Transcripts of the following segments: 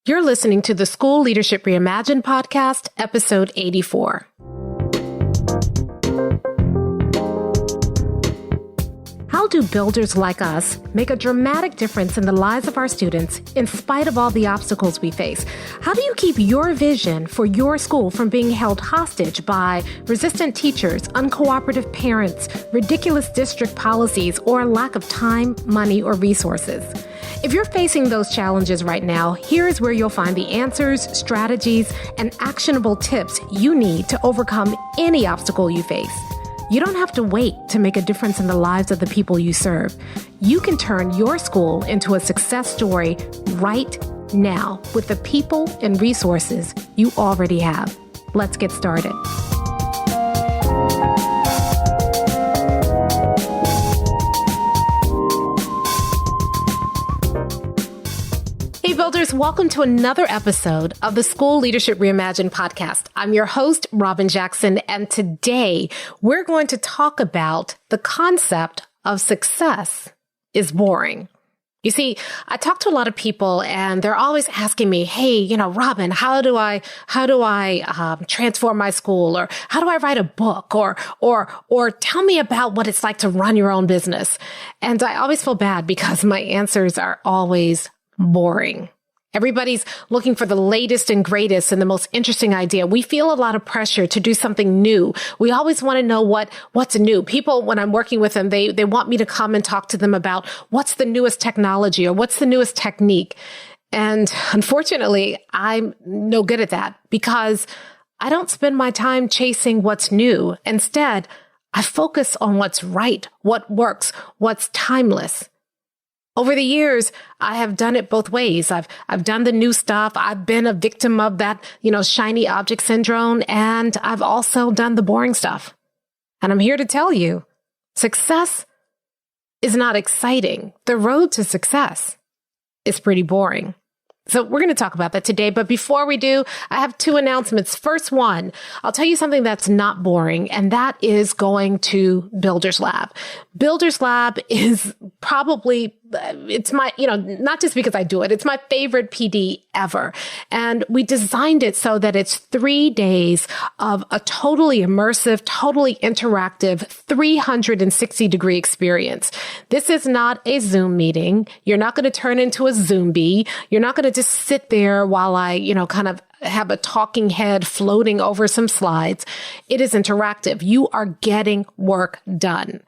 You're listening to the School Leadership Reimagined podcast, episode 84. How do builders like us make a dramatic difference in the lives of our students in spite of all the obstacles we face? How do you keep your vision for your school from being held hostage by resistant teachers, uncooperative parents, ridiculous district policies, or lack of time, money, or resources? If you're facing those challenges right now, here's where you'll find the answers, strategies, and actionable tips you need to overcome any obstacle you face. You don't have to wait to make a difference in the lives of the people you serve. You can turn your school into a success story right now with the people and resources you already have. Let's get started. Hey builders, welcome to another episode of the School Leadership Reimagined podcast. I'm your host, Robyn Jackson, and today we're going to talk about the concept of success is boring. You see, I talk to a lot of people and they're always asking me, hey, Robyn, how do I transform my school? Or how do I write a book? Or tell me about what it's like to run your own business. And I always feel bad because my answers are always boring. Everybody's looking for the latest and greatest and the most interesting idea. We feel a lot of pressure to do something new. We always want to know what's new. People, when I'm working with them, they want me to come and talk to them about what's the newest technology or what's the newest technique. And unfortunately, I'm no good at that because I don't spend my time chasing what's new. Instead, I focus on what's right, what works, what's timeless. Over the years, I have done it both ways. I've done the new stuff. I've been a victim of that, shiny object syndrome. And I've also done the boring stuff. And I'm here to tell you, success is not exciting. The road to success is pretty boring. So we're going to talk about that today. But before we do, I have two announcements. First one, I'll tell you something that's not boring, and that is going to Builders Lab. Builders Lab is probably, it's my, not just because I do it, it's my favorite PD ever. And we designed it so that it's 3 days of a totally immersive, totally interactive, 360-degree experience. This is not a Zoom meeting. You're not going to turn into a Zombie. You're not going to just sit there while I, kind of have a talking head floating over some slides. It is interactive. You are getting work done.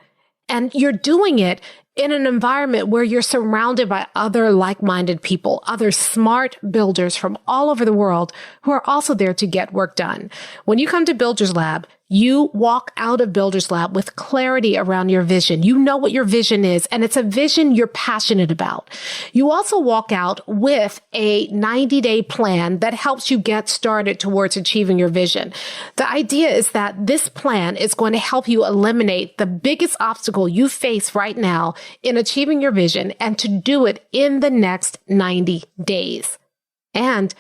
And you're doing it in an environment where you're surrounded by other like-minded people, other smart builders from all over the world who are also there to get work done. When you come to Builders Lab, you walk out of Builders Lab with clarity around your vision. You know what your vision is, and it's a vision you're passionate about. You also walk out with a 90-day plan that helps you get started towards achieving your vision. The idea is that this plan is going to help you eliminate the biggest obstacle you face right now in achieving your vision and to do it in the next 90 days. And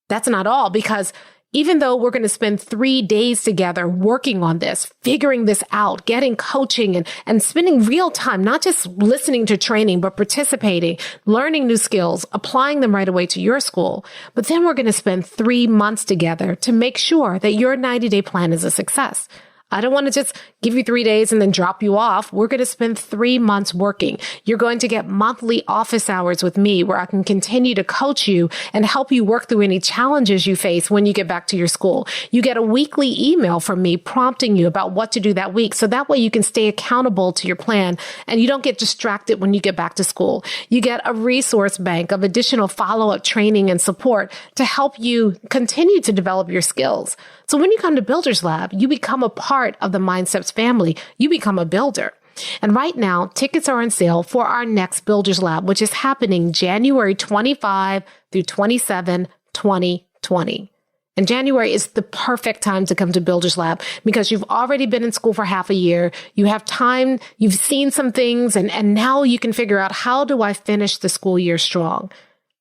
that's not all, because even though we're going to spend 3 days together working on this, figuring this out, getting coaching and spending real time, not just listening to training, but participating, learning new skills, applying them right away to your school. But then we're going to spend 3 months together to make sure that your 90-day plan is a success. I don't want to just give you 3 days and then drop you off. We're going to spend 3 months working. You're going to get monthly office hours with me where I can continue to coach you and help you work through any challenges you face when you get back to your school. You get a weekly email from me prompting you about what to do that week. So that way you can stay accountable to your plan and you don't get distracted when you get back to school. You get a resource bank of additional follow-up training and support to help you continue to develop your skills. So when you come to Builders Lab, you become a part of the Mindsteps family. You become a builder. And right now, tickets are on sale for our next Builders Lab, which is happening January 25 through 27, 2020. And January is the perfect time to come to Builders Lab because you've already been in school for half a year. You have time, you've seen some things, and now you can figure out, how do I finish the school year strong?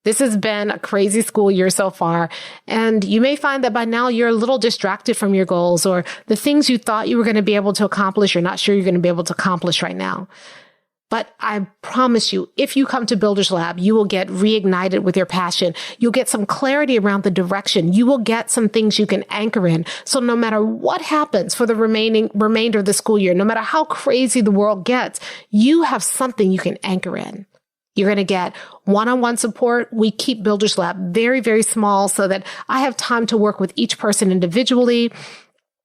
This has been a crazy school year so far, and you may find that by now you're a little distracted from your goals, or the things you thought you were going to be able to accomplish, you're not sure you're going to be able to accomplish right now. But I promise you, if you come to Builders Lab, you will get reignited with your passion. You'll get some clarity around the direction. You will get some things you can anchor in. So no matter what happens for the remainder of the school year, no matter how crazy the world gets, you have something you can anchor in. You're going to get one-on-one support. We keep Builders Lab very, very small so that I have time to work with each person individually.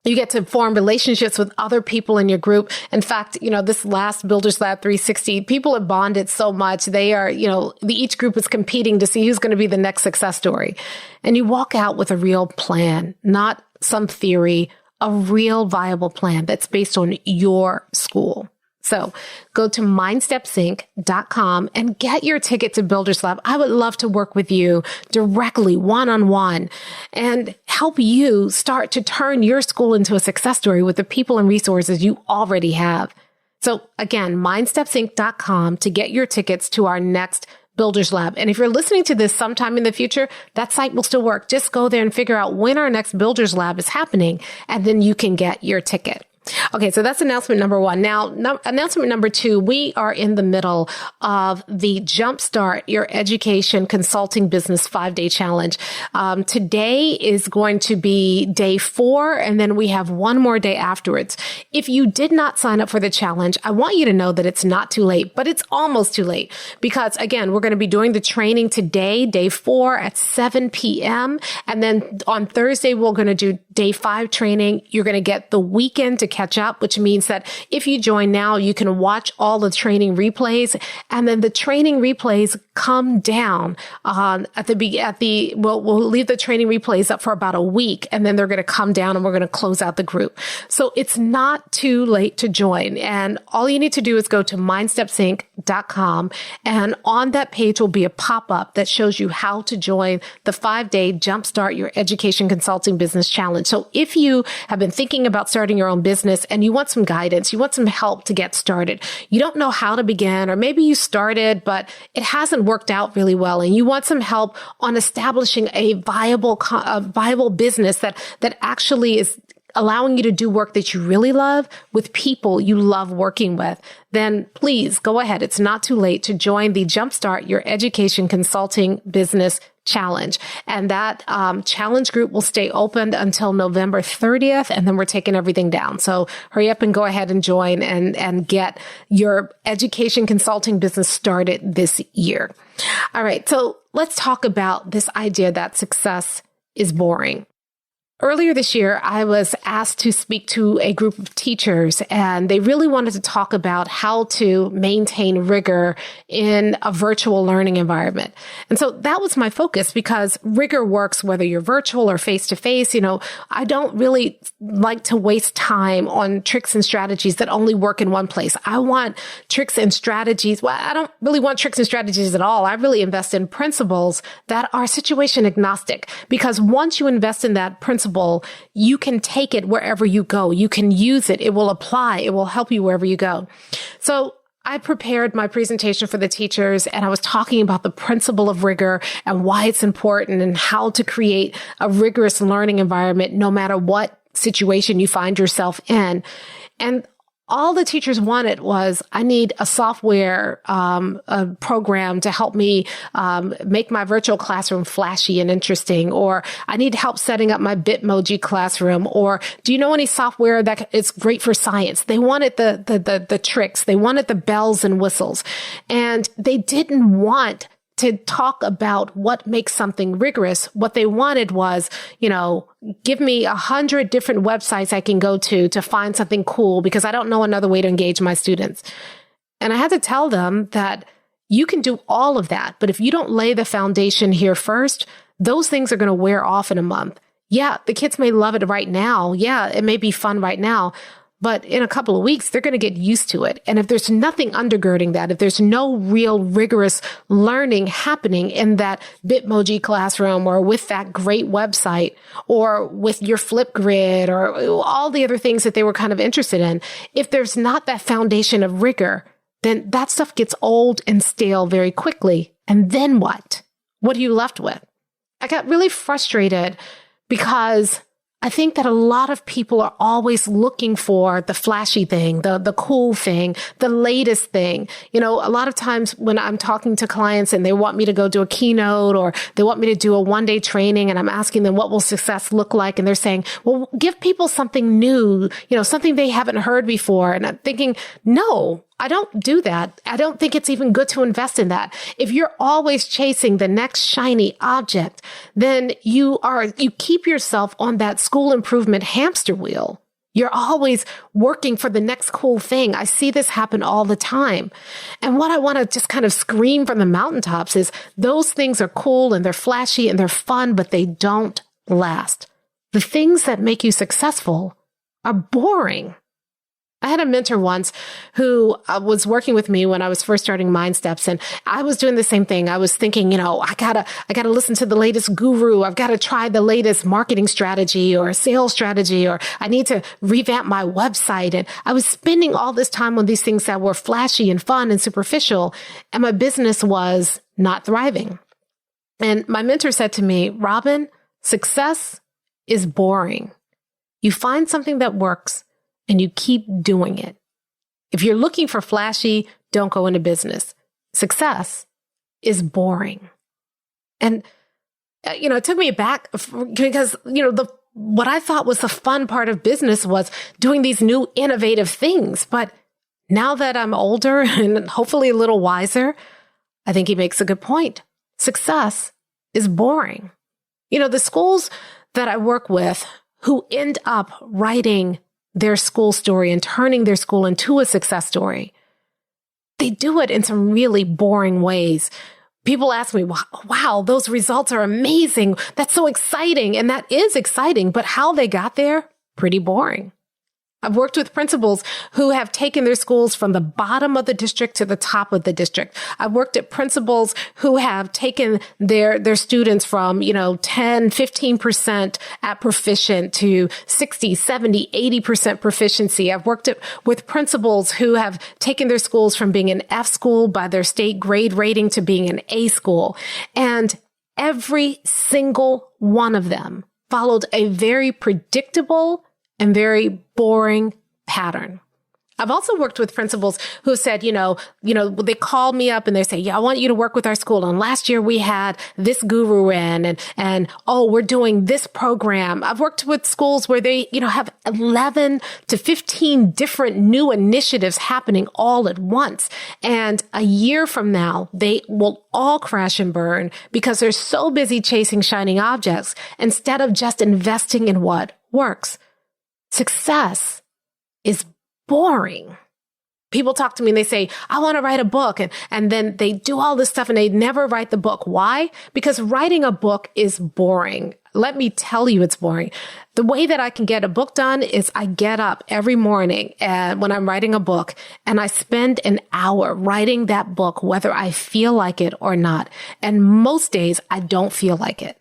You get to form relationships with other people in your group. In fact, this last Builders Lab 360, people have bonded so much. They are, each group is competing to see who's going to be the next success story. And you walk out with a real plan, not some theory, a real viable plan that's based on your school. So go to mindstepsinc.com and get your ticket to Builders Lab. I would love to work with you directly, one-on-one, and help you start to turn your school into a success story with the people and resources you already have. So again, mindstepsinc.com to get your tickets to our next Builders Lab. And if you're listening to this sometime in the future, that site will still work. Just go there and figure out when our next Builders Lab is happening, and then you can get your ticket. Okay, so that's announcement number one. Now, announcement number two, we are in the middle of the Jumpstart Your Education Consulting Business 5-Day Challenge. Today is going to be day 4, and then we have one more day afterwards. If you did not sign up for the challenge, I want you to know that it's not too late, but it's almost too late because, again, we're going to be doing the training today, day 4 at 7 p.m., and then on Thursday, we're going to do day 5 training. You're going to get the weekend to catch up, which means that if you join now, you can watch all the training replays, and then the training replays come down we'll leave the training replays up for about a week, and then they're going to come down and we're going to close out the group. So it's not too late to join. And all you need to do is go to mindstepsinc.com, and on that page will be a pop-up that shows you how to join the 5-day Jumpstart Your Education Consulting Business Challenge. So if you have been thinking about starting your own business and you want some guidance, you want some help to get started, you don't know how to begin, or maybe you started, but it hasn't worked out really well, and you want some help on establishing a viable business that actually is allowing you to do work that you really love with people you love working with, then please go ahead. It's not too late to join the Jumpstart Your Education Consulting Business Challenge. And that challenge group will stay open until November 30th, and then we're taking everything down. So hurry up and go ahead and join and get your education consulting business started this year. All right, so let's talk about this idea that success is boring. Earlier this year, I was asked to speak to a group of teachers, and they really wanted to talk about how to maintain rigor in a virtual learning environment. And so that was my focus, because rigor works whether you're virtual or face-to-face. I don't really like to waste time on tricks and strategies that only work in one place. I want tricks and strategies. Well, I don't really want tricks and strategies at all. I really invest in principles that are situation agnostic, because once you invest in that principle, you can take it wherever you go. You can use it. It will apply. It will help you wherever you go. So I prepared my presentation for the teachers, and I was talking about the principle of rigor and why it's important and how to create a rigorous learning environment no matter what situation you find yourself in. And all the teachers wanted was, I need a software a program to help me make my virtual classroom flashy and interesting, or I need help setting up my Bitmoji classroom, or do you know any software that is great for science? They wanted the tricks. They wanted the bells and whistles, and they didn't want to talk about what makes something rigorous. What they wanted was, give me 100 different websites I can go to find something cool, because I don't know another way to engage my students. And I had to tell them that you can do all of that, but if you don't lay the foundation here first, those things are going to wear off in a month. Yeah, the kids may love it right now. Yeah, it may be fun right now. But in a couple of weeks, they're going to get used to it. And if there's nothing undergirding that, if there's no real rigorous learning happening in that Bitmoji classroom, or with that great website, or with your Flipgrid, or all the other things that they were kind of interested in, if there's not that foundation of rigor, then that stuff gets old and stale very quickly. And then what? What are you left with? I got really frustrated because I think that a lot of people are always looking for the flashy thing, the cool thing, the latest thing. A lot of times when I'm talking to clients and they want me to go do a keynote or they want me to do a one-day training and I'm asking them what will success look like, and they're saying, well, give people something new, something they haven't heard before. And I'm thinking, no, I don't do that. I don't think it's even good to invest in that. If you're always chasing the next shiny object, then you keep yourself on that school improvement hamster wheel. You're always working for the next cool thing. I see this happen all the time. And what I want to just kind of scream from the mountaintops is those things are cool and they're flashy and they're fun, but they don't last. The things that make you successful are boring. I had a mentor once who was working with me when I was first starting Mind Steps, and I was doing the same thing. I was thinking, I gotta listen to the latest guru. I've got to try the latest marketing strategy or sales strategy, or I need to revamp my website. And I was spending all this time on these things that were flashy and fun and superficial, and my business was not thriving. And my mentor said to me, Robyn, success is boring. You find something that works and you keep doing it. If you're looking for flashy, don't go into business. Success is boring. And, it took me back because, what I thought was the fun part of business was doing these new innovative things. But now that I'm older and hopefully a little wiser, I think he makes a good point. Success is boring. The schools that I work with who end up writing their school story and turning their school into a success story, they do it in some really boring ways. People ask me, wow, those results are amazing. That's so exciting. And that is exciting, but how they got there, pretty boring. I've worked with principals who have taken their schools from the bottom of the district to the top of the district. I've worked at principals who have taken their students from, 10, 15% at proficient to 60, 70, 80% proficiency. I've worked with principals who have taken their schools from being an F school by their state grade rating to being an A school. And every single one of them followed a very predictable and very boring pattern. I've also worked with principals who said, they call me up and they say, I want you to work with our school. And last year we had this guru in and we're doing this program. I've worked with schools where they, have 11 to 15 different new initiatives happening all at once. And a year from now, they will all crash and burn because they're so busy chasing shining objects instead of just investing in what works. Success is boring. People talk to me and they say, I want to write a book. And then they do all this stuff and they never write the book. Why? Because writing a book is boring. Let me tell you, it's boring. The way that I can get a book done is I get up every morning when I'm writing a book and I spend an hour writing that book, whether I feel like it or not. And most days I don't feel like it.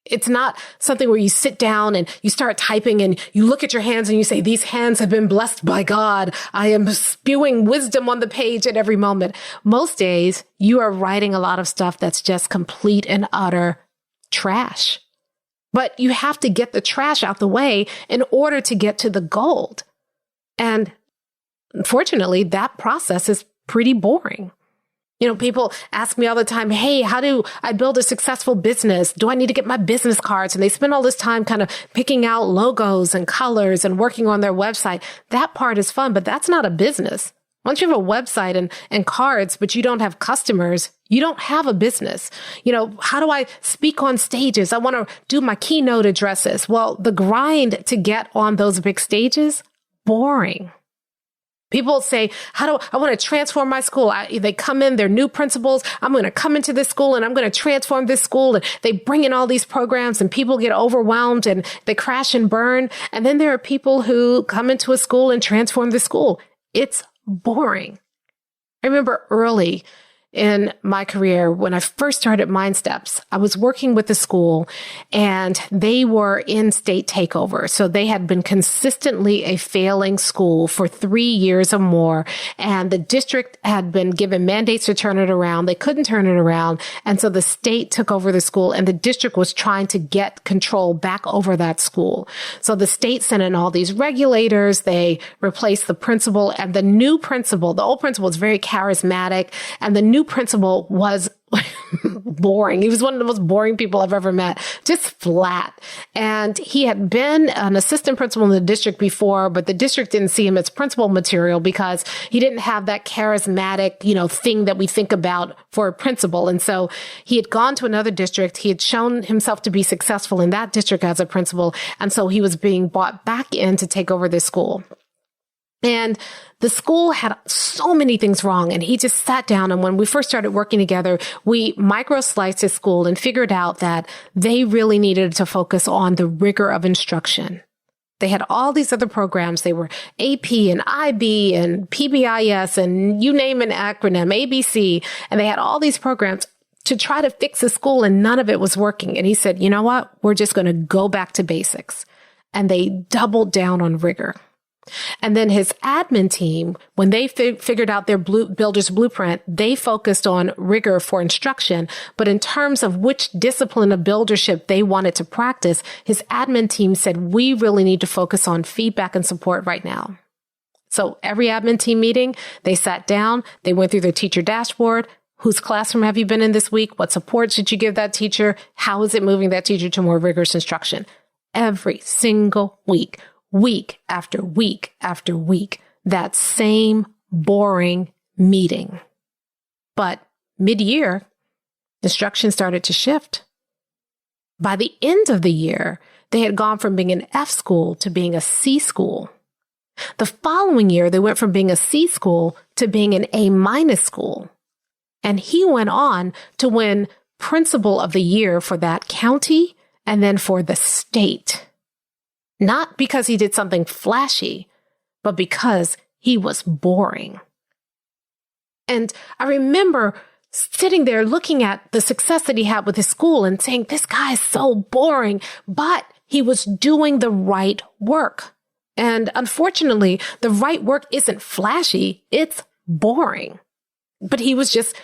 It's not something where you sit down and you start typing and you look at your hands and you say, these hands have been blessed by God. I am spewing wisdom on the page at every moment. Most days you are writing a lot of stuff that's just complete and utter trash. But you have to get the trash out the way in order to get to the gold. And unfortunately, that process is pretty boring. People ask me all the time, hey, how do I build a successful business? Do I need to get my business cards? And they spend all this time kind of picking out logos and colors and working on their website. That part is fun, but that's not a business. Once you have a website and cards, but you don't have customers, you don't have a business. How do I speak on stages? I want to do my keynote addresses. Well, the grind to get on those big stages, boring. People say, I want to transform my school. They come in, they're new principals. I'm going to come into this school and I'm going to transform this school. And they bring in all these programs and people get overwhelmed and they crash and burn. And then there are people who come into a school and transform the school. It's boring. I remember early in my career, when I first started Mind Steps, I was working with the school and they were in state takeover. So they had been consistently a failing school for 3 years or more. And the district had been given mandates to turn it around. They couldn't turn it around. And so the state took over the school and the district was trying to get control back over that school. So the state sent in all these regulators. They replaced the principal, and the new principal, the old principal was very charismatic, and the new principal was boring. He was one of the most boring people I've ever met, just flat. And he had been an assistant principal in the district before, but the district didn't see him as principal material because he didn't have that charismatic, thing that we think about for a principal. And so he had gone to another district. He had shown himself to be successful in that district as a principal. And so he was being brought back in to take over this school. And the school had so many things wrong. And he just sat down. And when we first started working together, we micro-sliced his school and figured out that they really needed to focus on the rigor of instruction. They had all these other programs. They were AP and IB and PBIS and you name an acronym, ABC. And they had all these programs to try to fix the school, and none of it was working. And he said, you know what? We're just going to go back to basics. And they doubled down on rigor. And then his admin team, when they figured out their builder's blueprint, they focused on rigor for instruction. But in terms of which discipline of buildership they wanted to practice, his admin team said, we really need to focus on feedback and support right now. So every admin team meeting, they sat down, they went through their teacher dashboard. Whose classroom have you been in this week? What supports did you give that teacher? How is it moving that teacher to more rigorous instruction? Every single week. Week after week after week, that same boring meeting. But mid-year, instruction started to shift. By the end of the year, they had gone from being an F school to being a C school. The following year, they went from being a C school to being an A- school. And he went on to win Principal of the Year for that county and then for the state. Not because he did something flashy, but because he was boring. And I remember sitting there looking at the success that he had with his school and saying, this guy is so boring, but he was doing the right work. And unfortunately, the right work isn't flashy, it's boring. But he was just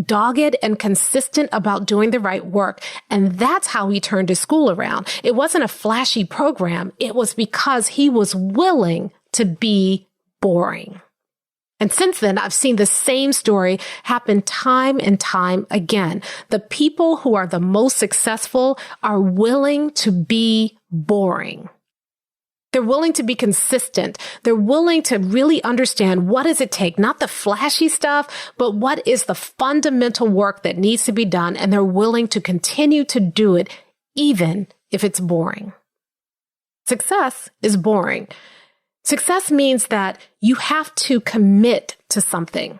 dogged and consistent about doing the right work. And that's how he turned his school around. It wasn't a flashy program. It was because he was willing to be boring. And since then, I've seen the same story happen time and time again. The people who are the most successful are willing to be boring. They're willing to be consistent. They're willing to really understand what does it take, not the flashy stuff, but what is the fundamental work that needs to be done. And they're willing to continue to do it, even if it's boring. Success is boring. Success means that you have to commit to something.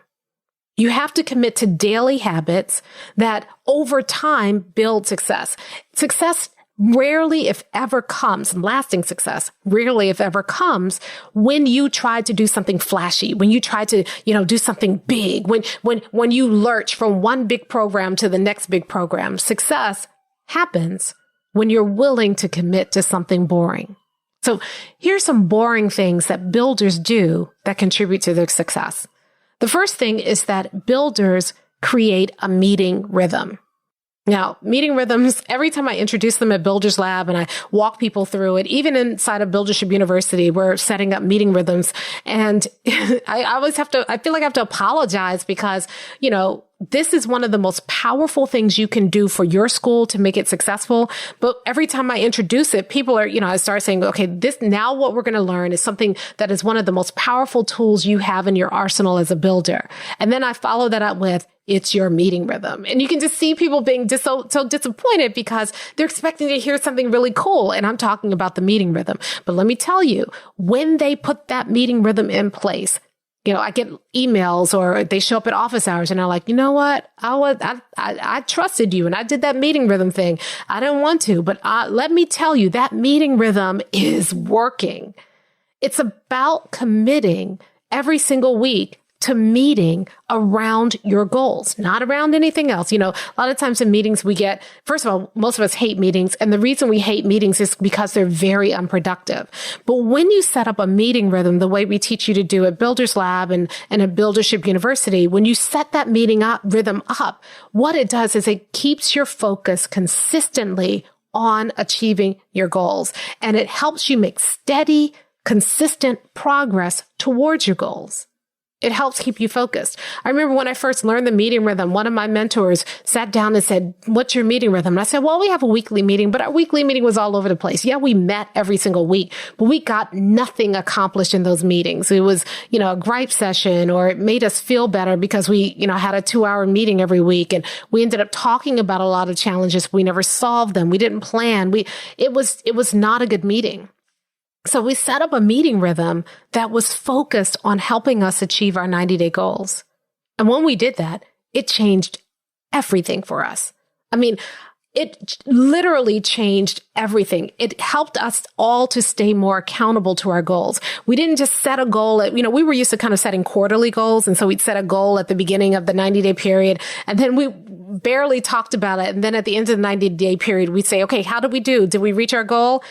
You have to commit to daily habits that over time build success. Success rarely, if ever, comes, lasting success, rarely, if ever, comes when you try to do something flashy, when you try to, do something big, when you lurch from one big program to the next big program. Success happens when you're willing to commit to something boring. So here's some boring things that builders do that contribute to their success. The first thing is that builders create a meeting rhythm. Now, meeting rhythms, every time I introduce them at Builders Lab and I walk people through it, even inside of Buildership University, we're setting up meeting rhythms. And I feel like I have to apologize because, this is one of the most powerful things you can do for your school to make it successful. But every time I introduce it, people are, I start saying, okay, now what we're going to learn is something that is one of the most powerful tools you have in your arsenal as a builder. And then I follow that up with, it's your meeting rhythm. And you can just see people being so disappointed because they're expecting to hear something really cool. And I'm talking about the meeting rhythm. But let me tell you, when they put that meeting rhythm in place, I get emails or they show up at office hours and are like, you know what? I trusted you and I did that meeting rhythm thing. I didn't want to, but let me tell you, that meeting rhythm is working. It's about committing every single week to meeting around your goals, not around anything else. A lot of times in meetings first of all, most of us hate meetings. And the reason we hate meetings is because they're very unproductive. But when you set up a meeting rhythm, the way we teach you to do at Builders Lab and at Buildership University, when you set that rhythm up, what it does is it keeps your focus consistently on achieving your goals. And it helps you make steady, consistent progress towards your goals. It helps keep you focused. I remember when I first learned the meeting rhythm, one of my mentors sat down and said, "What's your meeting rhythm?" And I said, "Well, we have a weekly meeting, but our weekly meeting was all over the place. Yeah, we met every single week, but we got nothing accomplished in those meetings. It was, a gripe session, or it made us feel better because we, had a 2-hour meeting every week. And we ended up talking about a lot of challenges. We never solved them. We didn't plan. It was not a good meeting." So we set up a meeting rhythm that was focused on helping us achieve our 90-day goals. And when we did that, it changed everything for us. It literally changed everything. It helped us all to stay more accountable to our goals. We didn't just set a goal we were used to kind of setting quarterly goals. And so we'd set a goal at the beginning of the 90-day period, and then we barely talked about it. And then at the end of the 90-day period, we'd say, okay, how did we do? Did we reach our goal?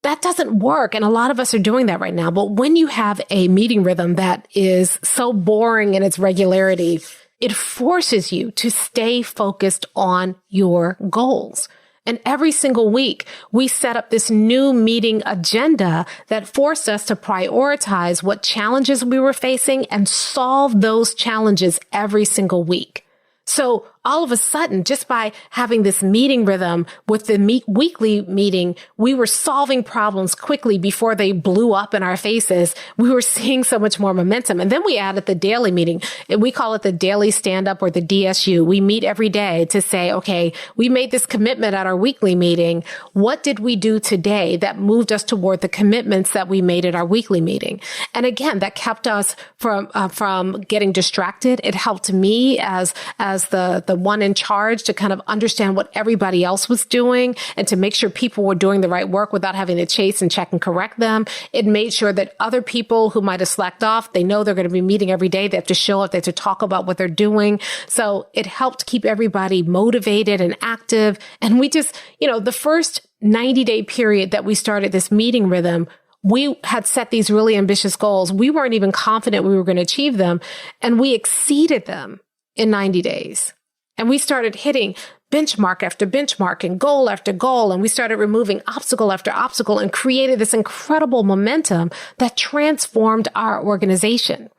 That doesn't work. And a lot of us are doing that right now. But when you have a meeting rhythm that is so boring in its regularity, it forces you to stay focused on your goals. And every single week, we set up this new meeting agenda that forced us to prioritize what challenges we were facing and solve those challenges every single week. So all of a sudden, just by having this meeting rhythm with the weekly meeting, we were solving problems quickly before they blew up in our faces. We were seeing so much more momentum. And then we added the daily meeting. We call it the daily stand-up, or the DSU. We meet every day to say, okay, we made this commitment at our weekly meeting. What did we do today that moved us toward the commitments that we made at our weekly meeting? And again, that kept us from getting distracted. It helped me as the one in charge to kind of understand what everybody else was doing and to make sure people were doing the right work without having to chase and check and correct them. It made sure that other people who might have slacked off, they know they're going to be meeting every day. They have to show up. They have to talk about what they're doing. So it helped keep everybody motivated and active. And we just, the first 90-day period that we started this meeting rhythm, we had set these really ambitious goals. We weren't even confident we were going to achieve them, and we exceeded them in 90 days. And we started hitting benchmark after benchmark and goal after goal. And we started removing obstacle after obstacle and created this incredible momentum that transformed our organization.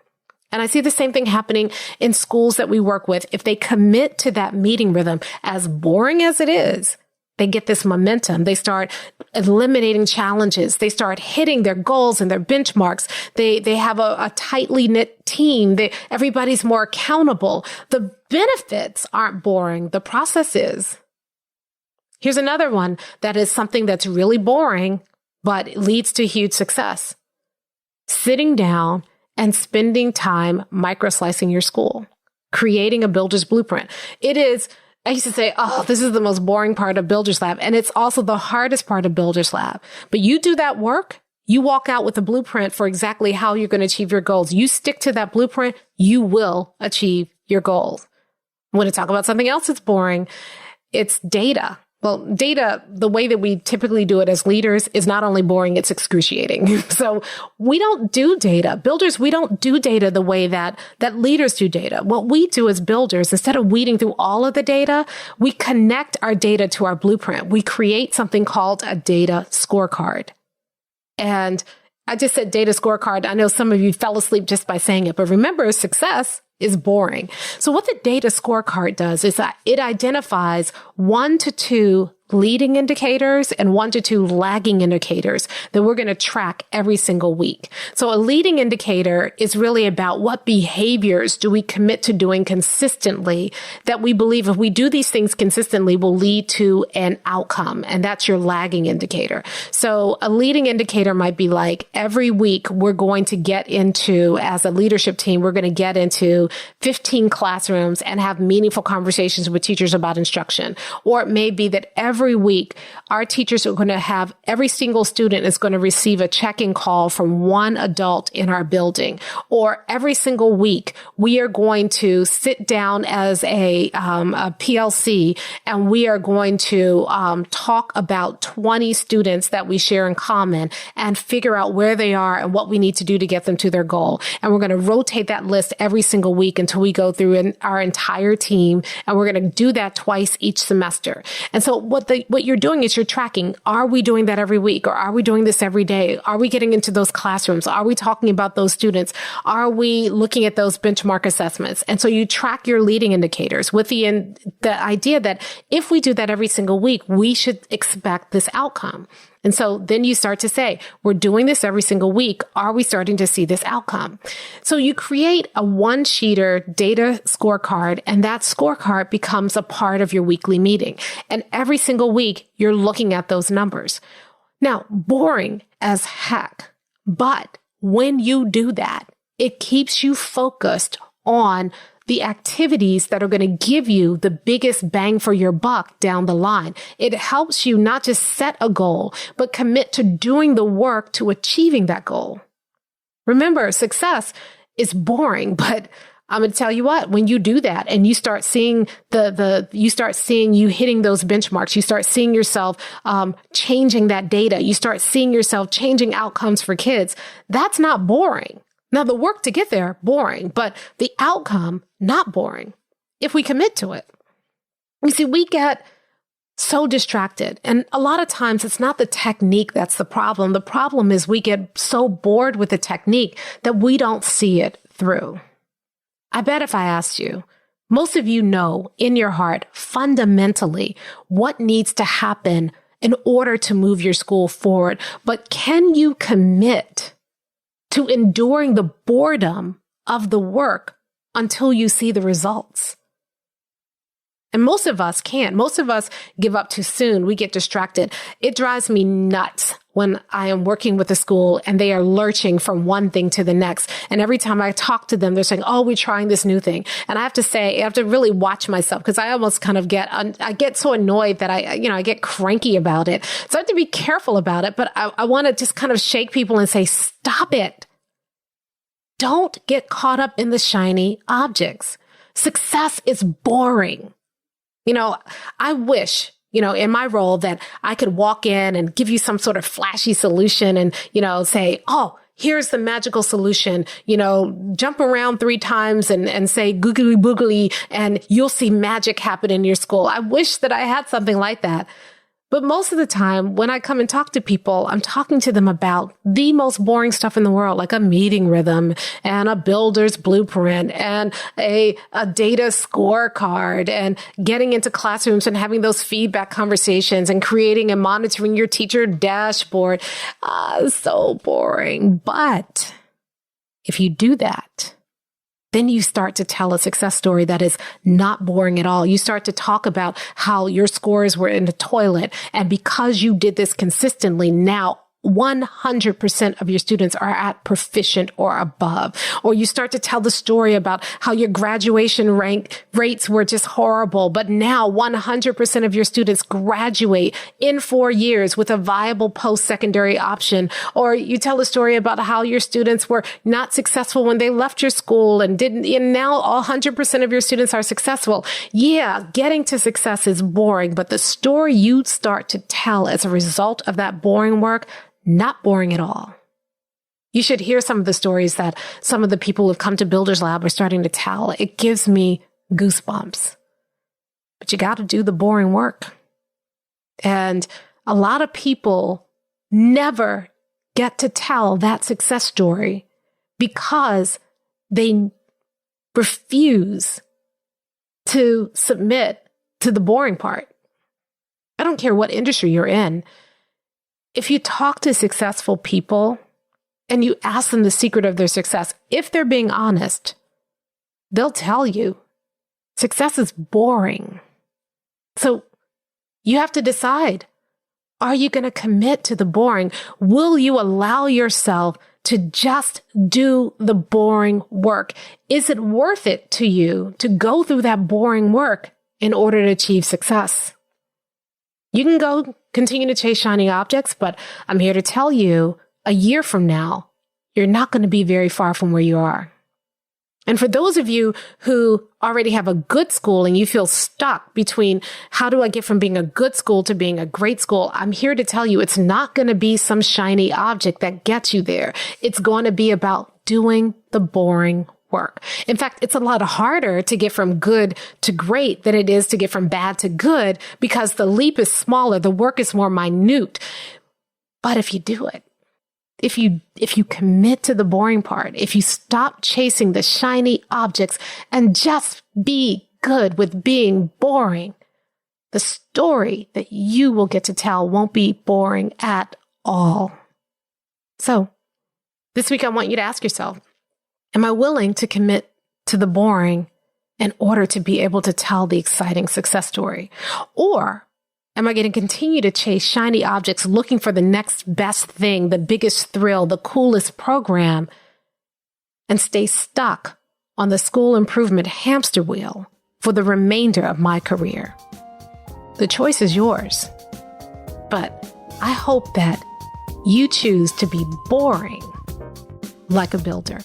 And I see the same thing happening in schools that we work with. If they commit to that meeting rhythm, as boring as it is, they get this momentum. They start eliminating challenges. They start hitting their goals and their benchmarks. They have a tightly knit team. Everybody's more accountable. The benefits aren't boring. The process is. Here's another one that is something that's really boring, but leads to huge success. Sitting down and spending time microslicing your school, creating a builder's blueprint. I used to say, oh, this is the most boring part of Builders Lab. And it's also the hardest part of Builders Lab. But you do that work, you walk out with a blueprint for exactly how you're going to achieve your goals. You stick to that blueprint, you will achieve your goals. I want to talk about something else that's boring. It's data. Well, data, the way that we typically do it as leaders is not only boring, it's excruciating. So we don't do data. Builders, we don't do data the way that leaders do data. What we do as builders, instead of weeding through all of the data, we connect our data to our blueprint. We create something called a data scorecard. And I just said data scorecard. I know some of you fell asleep just by saying it, but remember, success is boring. So what the data scorecard does is that it identifies 1 to 2 leading indicators and 1 to 2 lagging indicators that we're going to track every single week. So a leading indicator is really about what behaviors do we commit to doing consistently that we believe if we do these things consistently will lead to an outcome. And that's your lagging indicator. So a leading indicator might be like every week we're going to get into, as a leadership team, we're going to get into 15 classrooms and have meaningful conversations with teachers about instruction. Or it may be that every every week, our teachers are going to have every single student is going to receive a check-in call from one adult in our building. Or every single week, we are going to sit down as a PLC, and we are going to talk about 20 students that we share in common and figure out where they are and what we need to do to get them to their goal. And we're going to rotate that list every single week until we go through our entire team. And we're going to do that twice each semester. And so what you're doing is you're tracking, are we doing that every week? Or are we doing this every day? Are we getting into those classrooms? Are we talking about those students? Are we looking at those benchmark assessments? And so you track your leading indicators with the idea that if we do that every single week, we should expect this outcome. And so then you start to say, we're doing this every single week. Are we starting to see this outcome? So you create a one-sheeter data scorecard, and that scorecard becomes a part of your weekly meeting. And every single week, you're looking at those numbers. Now, boring as heck, but when you do that, it keeps you focused on the activities that are going to give you the biggest bang for your buck down the line. It helps you not just set a goal, but commit to doing the work to achieving that goal. Remember, success is boring, but I'm going to tell you what, when you do that and you start seeing you hitting those benchmarks, you start seeing yourself changing that data, you start seeing yourself changing outcomes for kids, that's not boring. Now, the work to get there, boring, but the outcome, not boring, if we commit to it. You see, we get so distracted. And a lot of times it's not the technique that's the problem. The problem is we get so bored with the technique that we don't see it through. I bet if I asked you, most of you know in your heart, fundamentally, what needs to happen in order to move your school forward. But can you commit to enduring the boredom of the work until you see the results? And most of us can't. Most of us give up too soon. We get distracted. It drives me nuts when I am working with a school and they are lurching from one thing to the next. And every time I talk to them, they're saying, oh, we're trying this new thing. And I have to really watch myself because I almost kind of I get so annoyed that I get cranky about it. So I have to be careful about it. But I want to just kind of shake people and say, stop it. Don't get caught up in the shiny objects. Success is boring. I wish, in my role that I could walk in and give you some sort of flashy solution and, say, oh, here's the magical solution, jump around 3 times and say googly boogly and you'll see magic happen in your school. I wish that I had something like that. But most of the time when I come and talk to people, I'm talking to them about the most boring stuff in the world, like a meeting rhythm and a builder's blueprint and a data scorecard and getting into classrooms and having those feedback conversations and creating and monitoring your teacher dashboard. So boring. But if you do that, then you start to tell a success story that is not boring at all. You start to talk about how your scores were in the toilet. And because you did this consistently, now 100% of your students are at proficient or above. Or you start to tell the story about how your graduation rates were just horrible, but now 100% of your students graduate in 4 years with a viable post-secondary option. Or you tell a story about how your students were not successful when they left your school and now 100% of your students are successful. Yeah, getting to success is boring, but the story you start to tell as a result of that boring work, not boring at all. You should hear some of the stories that some of the people who have come to Builders Lab are starting to tell. It gives me goosebumps. But you got to do the boring work. And a lot of people never get to tell that success story because they refuse to submit to the boring part. I don't care what industry you're in. If you talk to successful people and you ask them the secret of their success, if they're being honest, they'll tell you success is boring. So you have to decide, are you going to commit to the boring? Will you allow yourself to just do the boring work? Is it worth it to you to go through that boring work in order to achieve success? You can go continue to chase shiny objects, but I'm here to tell you, a year from now, you're not going to be very far from where you are. And for those of you who already have a good school and you feel stuck between how do I get from being a good school to being a great school, I'm here to tell you it's not going to be some shiny object that gets you there. It's going to be about doing the boring work. In fact, it's a lot harder to get from good to great than it is to get from bad to good because the leap is smaller, the work is more minute. But if you do it, if you commit to the boring part, if you stop chasing the shiny objects and just be good with being boring, the story that you will get to tell won't be boring at all. So this week, I want you to ask yourself, am I willing to commit to the boring in order to be able to tell the exciting success story? Or am I going to continue to chase shiny objects looking for the next best thing, the biggest thrill, the coolest program, and stay stuck on the school improvement hamster wheel for the remainder of my career? The choice is yours. But I hope that you choose to be boring like a builder.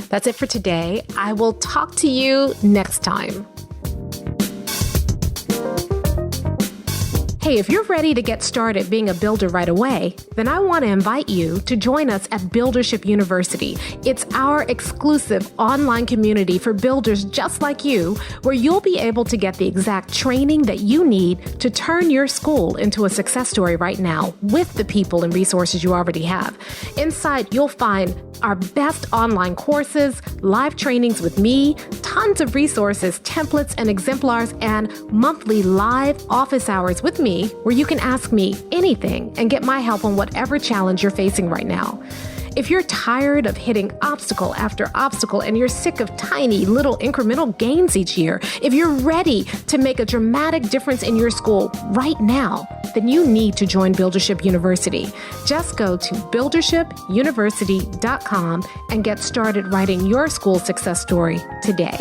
That's it for today. I will talk to you next time. Hey, if you're ready to get started being a builder right away, then I want to invite you to join us at Buildership University. It's our exclusive online community for builders just like you, where you'll be able to get the exact training that you need to turn your school into a success story right now with the people and resources you already have. Inside, you'll find our best online courses, live trainings with me, tons of resources, templates, and exemplars, and monthly live office hours with me where you can ask me anything and get my help on whatever challenge you're facing right now. If you're tired of hitting obstacle after obstacle and you're sick of tiny little incremental gains each year, if you're ready to make a dramatic difference in your school right now, then you need to join Buildership University. Just go to buildershipuniversity.com and get started writing your school success story today.